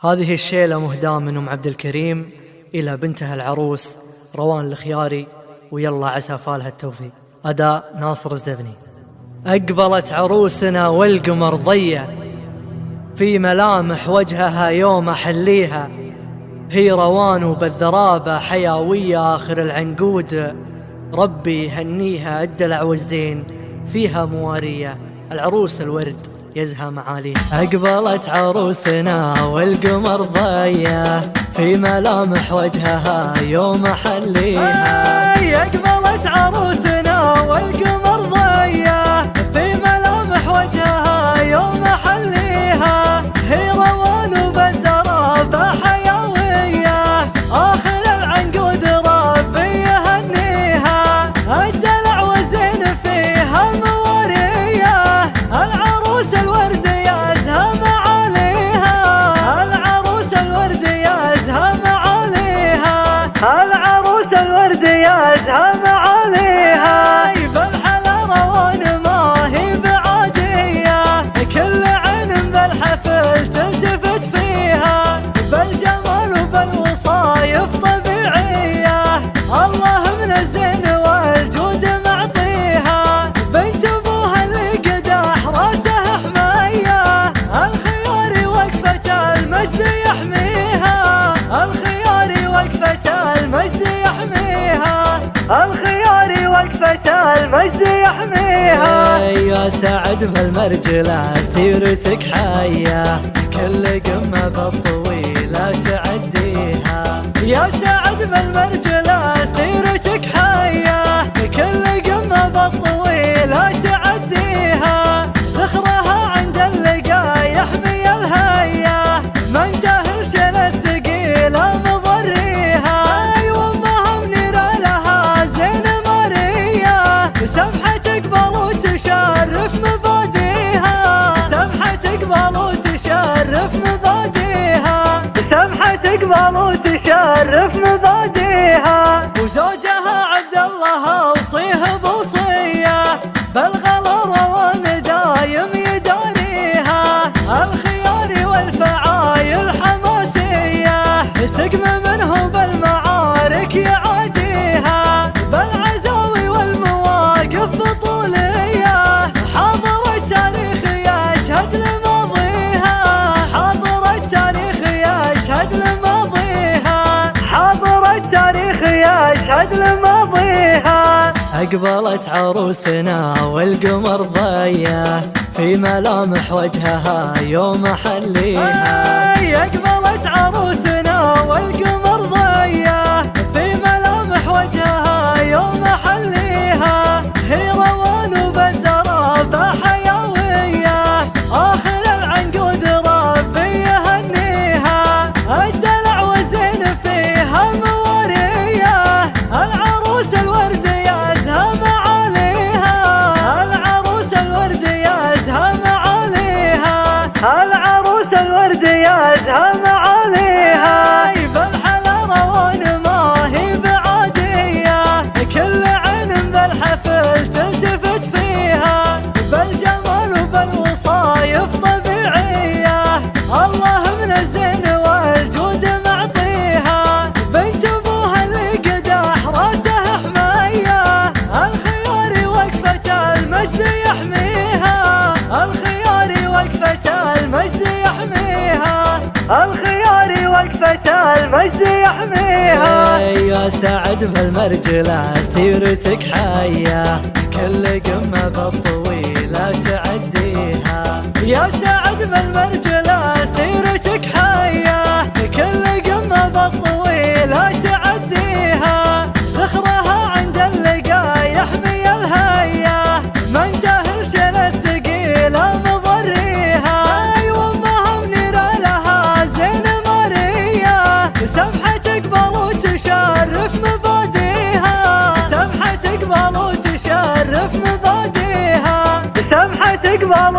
هذه الشيلة مهداة من أم عبد الكريم إلى بنتها العروس روان الخياري، ويلا عسى فالها التوفيق. أداء ناصر الزبني. أقبلت عروسنا والقمر ضيّة، في ملامح وجهها يوم أحليها، هي روان وبالذرابة حيوية آخر العنقود، ربي يهنيها الدلع والزين فيها موارية، العروس الورد يزهى معاليها. أقبلت عروسنا والقمر ضيّة، في ملامح وجهها يوم أحليها. أقبلت عروسنا والقمر ضيّة، في ملامح وجهها يوم أحليها، هي روان وبالذرابة حيوية آخر العنقود، ربي يهنيها الدلع والزين فيها موارية، العروس الورد يزهى معاليها، العروس الورد يزهى معاليها، العروس الورد يزهى معاليها. بالحلا روان ما هي بعادية، كل عين بالحفل تلتفت فيها، بالجمال وبالوصايف طبيعية، الله من الزين والجود معطيها، بنت ابوها اللي قداح راسه حمية، الخيار وقفة المجد يحميها، الخيار وقفة المجد يحميها، الخيار وقفة المجد يحميها. يا سعد بالمرجلة سيرتك حية، كل قمة بالطويلة تعديها، يا سعد بالمرجلة سيرتك حية، كل قمة بالطويلة تعديها، ذخرها عند اللقا يحمي الهية، من جهل شل الثقيلة مضريها، وامها منيرة لها زين مرية، سمحة تقبل وتشرف مباديها، سمحة تقبل وتشرف مباديها، سمحة تقبل وتشرف مباديها. وزوجها عبد الله اوصيه بوصية، بالغلا روان دايم يداريها، الخيار والفعايل حماسية، سقم منه بالمعارك يعاديها، بالعزاوي والمواقف بطولية، حاضر التاريخ يشهد لماضيها، حاضر التاريخ يشهد لماضيها، حاضر التاريخ يشهد لماضيها. أقبلت عروسنا والقمر ضيّة، في ملامح وجهها يوم أحليها. أقبلت عروسنا والقمر ضيّة، في ملامح وجهها يوم أحليها، هي روان وبالذرابة حيوية آخر العنقود، ربي يهنيها الدلع والزين فيها موارية، العروس الورد يزهى معاليها، العروس الورد يزهى معاليها، العروس الورد يزهى معاليها. بالحلا روان ما هي بعادية، كل عين بالحفل تلتفت فيها، بالجمال وبالوصايف طبيعية، الله من الزين والجود معطيها، بنت ابوها اللي قداح راسه حمية، الخيار وقفة المجد يحميها، الخيار وقفة المجد يحميها، الخيار وقفة المجد يحميها. يا سعد بالمرجلة سيرتك حية، كل قمة بالطويلة تعديها، يا سعد بالمرجلة سيرتك حية، كل قمة بالطويلة تعديها، ذخرها عند اللقا يحمي الهية، من جهل شل الثقيلة مضريها، وامها منيرة لها زين مرية، سمحة تقبل وتشرف مباديها، سمحة تقبل وتشرف مباديها، سمحة تقبل